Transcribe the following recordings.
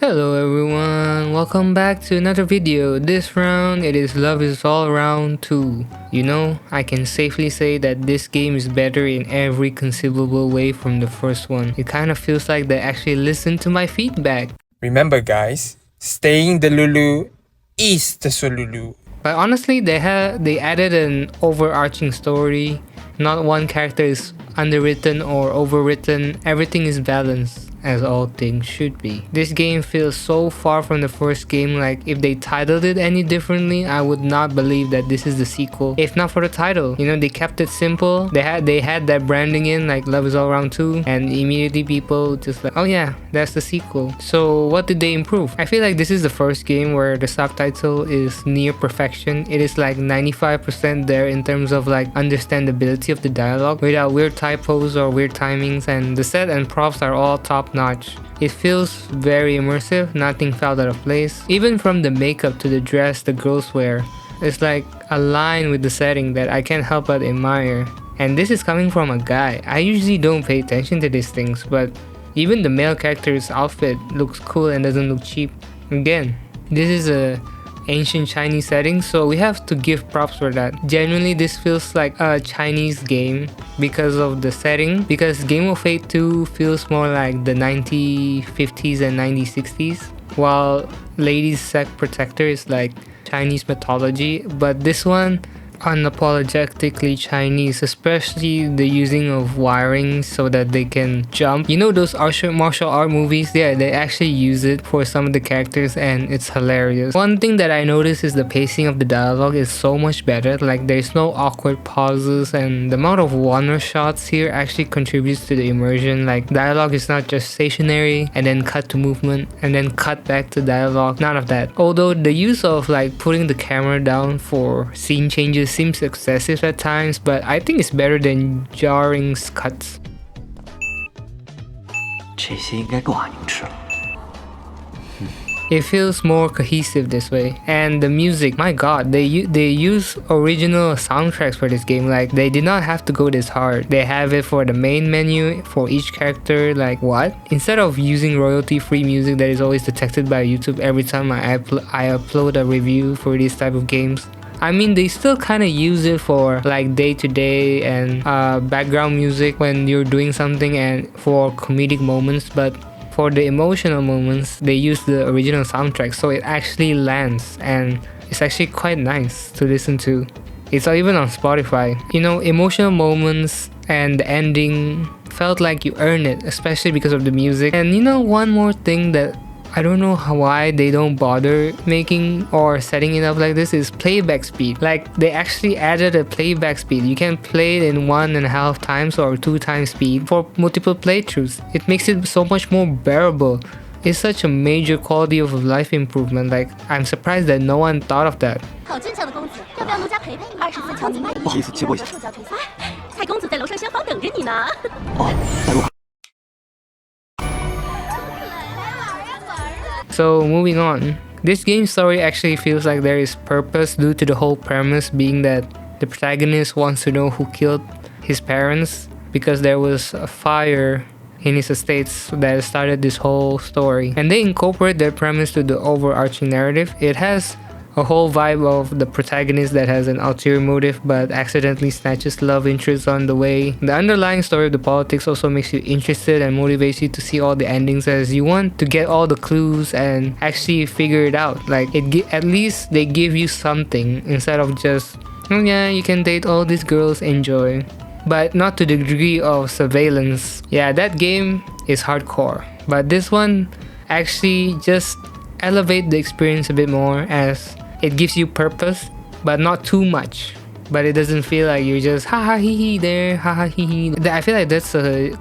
Hello everyone, welcome back to another video. This round it is Love is All Round 2. You know, I can safely say that this game is better in every conceivable way from the first one. It kind of feels like they actually listened to my feedback. Remember guys, staying the Lulu is the Solulu. But honestly, they added an overarching story. Not one character is underwritten or overwritten. Everything is balanced, as all things should be. This game feels so far from the first game, like if they titled it any differently, I would not believe that this is the sequel, if not for the title. You know, they kept it simple. They had that branding in, like Love is All Around 2, and immediately people just like, oh yeah, that's the sequel. So what did they improve? I feel like this is the first game where the subtitle is near perfection. It is like 95% there in terms of like understandability of the dialogue without weird typos or weird timings, and the set and props are all top notch. It feels very immersive, nothing felt out of place. Even from the makeup to the dress the girls wear, it's like aligned with the setting that I can't help but admire. And this is coming from a guy. I usually don't pay attention to these things, but even the male character's outfit looks cool and doesn't look cheap. Again, this is a ancient Chinese setting, so we have to give props for that. Genuinely, this feels like a Chinese game because of the setting, because Game of Fate 2 feels more like the 1950s and 1960s, while Lady's Sect Protector is like Chinese mythology, but this one unapologetically Chinese, especially the using of wiring so that they can jump. You know those martial art movies? Yeah, they actually use it for some of the characters and it's hilarious. One thing that I noticed is the pacing of the dialogue is so much better. Like there's no awkward pauses, and the amount of one shots here actually contributes to the immersion. Like dialogue is not just stationary and then cut to movement and then cut back to dialogue. None of that. Although the use of like putting the camera down for scene changes seems excessive at times, but I think it's better than jarring cuts. 这些应该够阿牛吃了。 It feels more cohesive this way. And the music, my god, they use original soundtracks for this game. Like they did not have to go this hard. They have it for the main menu for each character. Like what? Instead of using royalty-free music that is always detected by YouTube every time I upload a review for these type of games, I mean, they still kind of use it for like day-to-day and background music when you're doing something and for comedic moments, but for the emotional moments, they use the original soundtrack, so it actually lands and it's actually quite nice to listen to. It's even on Spotify. You know, emotional moments and the ending felt like you earn it, especially because of the music. And you know, one more thing that I don't know why they don't bother making or setting it up like this is playback speed. Like they actually added a playback speed. You can play it in 1.5 times or 2 times speed for multiple playthroughs. It makes it so much more bearable. It's such a major quality of life improvement. Like I'm surprised that no one thought of that. 好俊俏的公子，要不要奴家陪陪你？24乔您慢一点，不好意思，借过一下。受教垂下。蔡公子在楼上厢房等着你呢。哦，带路。 So moving on, this game's story actually feels like there is purpose due to the whole premise being that the protagonist wants to know who killed his parents because there was a fire in his estates that started this whole story. And they incorporate their premise to the overarching narrative. It has a whole vibe of the protagonist that has an ulterior motive but accidentally snatches love interest on the way. The underlying story of the politics also makes you interested and motivates you to see all the endings, as you want to get all the clues and actually figure it out. Like at least they give you something instead of just, oh yeah, you can date all these girls, enjoy. But not to the degree of surveillance. Yeah, that game is hardcore, but this one actually just elevate the experience a bit more, as it gives you purpose, but not too much. But it doesn't feel like you're just haha hee hee there, haha hee hee. I feel like that's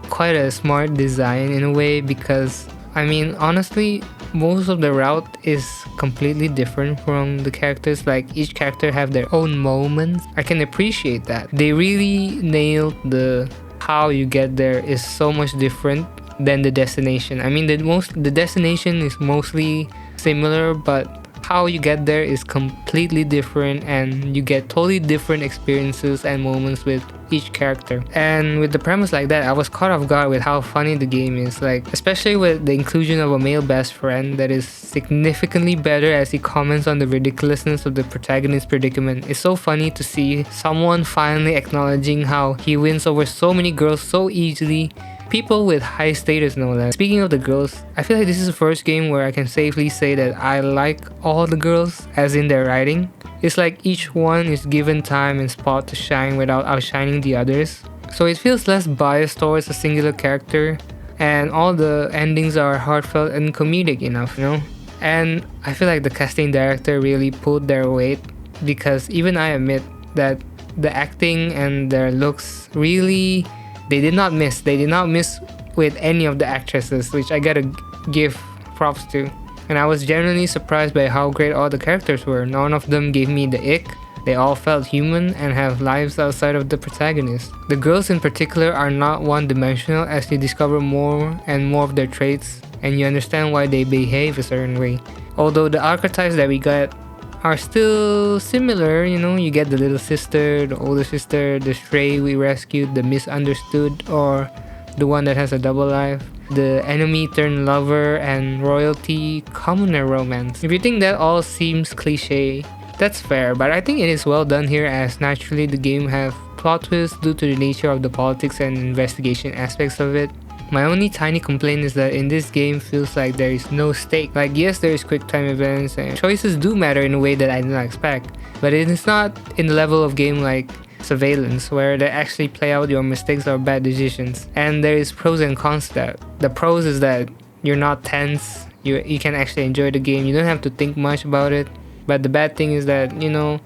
quite a smart design in a way, because I mean honestly, most of the route is completely different from the characters. Like each character have their own moments. I can appreciate that. They really nailed the how you get there is so much different than the destination. I mean the destination is mostly similar, but how you get there is completely different, and you get totally different experiences and moments with each character. And with the premise like that, I was caught off guard with how funny the game is, like especially with the inclusion of a male best friend that is significantly better as he comments on the ridiculousness of the protagonist's predicament. It's so funny to see someone finally acknowledging how he wins over so many girls so easily. People with high status no less. Speaking of the girls, I feel like this is the first game where I can safely say that I like all the girls, as in their writing. It's like each one is given time and spot to shine without outshining the others. So it feels less biased towards a singular character, and all the endings are heartfelt and comedic enough, you know? And I feel like the casting director really pulled their weight, because even I admit that the acting and their looks really, they did not miss. They did not miss with any of the actresses, which I gotta give props to. And I was genuinely surprised by how great all the characters were. None of them gave me the ick. They all felt human and have lives outside of the protagonist. The girls in particular are not one-dimensional, as you discover more and more of their traits and you understand why they behave a certain way. Although the archetypes that we got are still similar, you know, you get the little sister, the older sister, the stray we rescued, the misunderstood, or the one that has a double life, the enemy turned lover, and royalty commoner romance. If you think that all seems cliche, that's fair, but I think it is well done here, as naturally the game have plot twists due to the nature of the politics and investigation aspects of it. My only tiny complaint is that in this game feels like there is no stake. Like, yes, there is quick time events and choices do matter in a way that I did not expect, but it is not in the level of game like Surveillance, where they actually play out your mistakes or bad decisions. And there is pros and cons to that. The pros is that you're not tense, you can actually enjoy the game, you don't have to think much about it. But the bad thing is that, you know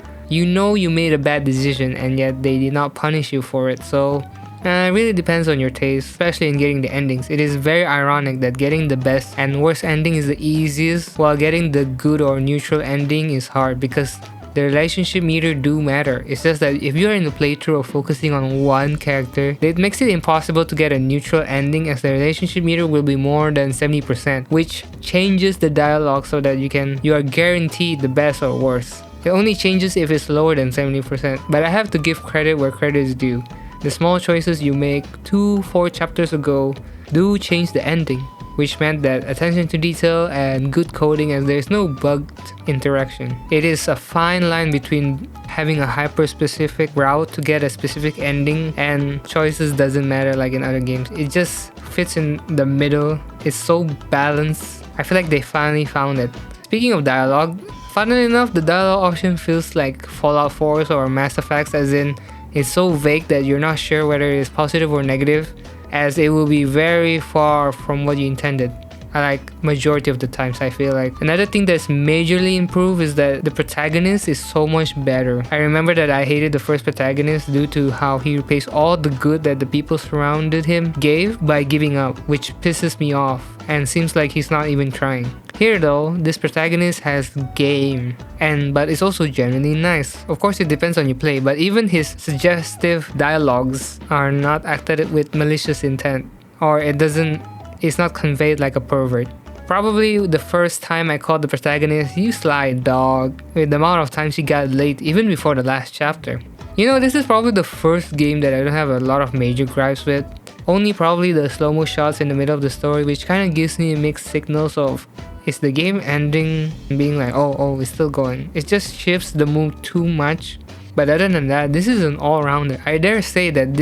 you made a bad decision and yet they did not punish you for it. So it really depends on your taste, especially in getting the endings. It is very ironic that getting the best and worst ending is the easiest, while getting the good or neutral ending is hard, because the relationship meter do matter. It's just that if you're in the playthrough of focusing on one character, it makes it impossible to get a neutral ending, as the relationship meter will be more than 70%, which changes the dialogue so that you are guaranteed the best or worst. It only changes if it's lower than 70%, but I have to give credit where credit is due. The small choices you make 4 chapters ago do change the ending, which meant that attention to detail and good coding, as there is no bugged interaction. It is a fine line between having a hyper-specific route to get a specific ending and choices doesn't matter like in other games. It just fits in the middle. It's so balanced. I feel like they finally found it. Speaking of dialogue, funnily enough, the dialogue option feels like Fallout 4 or Mass Effect, as in it's so vague that you're not sure whether it is positive or negative, as it will be very far from what you intended. Like majority of the times, I feel like. Another thing that's majorly improved is that the protagonist is so much better. I remember that I hated the first protagonist due to how he repays all the good that the people surrounded him gave by giving up, which pisses me off and seems like he's not even trying. Here though, this protagonist has game, but it's also genuinely nice. Of course it depends on your play, but even his suggestive dialogues are not acted with malicious intent, or it's not conveyed like a pervert. Probably the first time I called the protagonist, "You sly dog," with the amount of times she got late even before the last chapter. You know, this is probably the first game that I don't have a lot of major gripes with. Only probably the slow-mo shots in the middle of the story, which kind of gives me mixed signals of, is the game ending being like, oh, it's still going. It just shifts the mood too much. But other than that, this is an all-rounder. I dare say that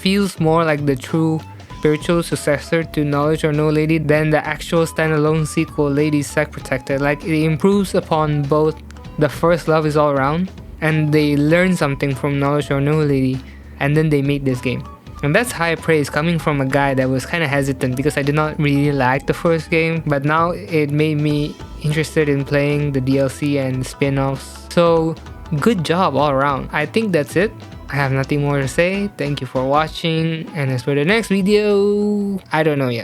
feels more like the true spiritual successor to Knowledge or No Lady than the actual standalone sequel, Lady Sec Protector. Like, it improves upon both the first Love is All Around, and they learn something from Knowledge or No Lady, and then they make this game. And that's high praise coming from a guy that was kind of hesitant because I did not really like the first game, but now it made me interested in playing the DLC and spin-offs. So good job all around. I think that's it. I have nothing more to say. Thank you for watching, and as for the next video, I don't know yet.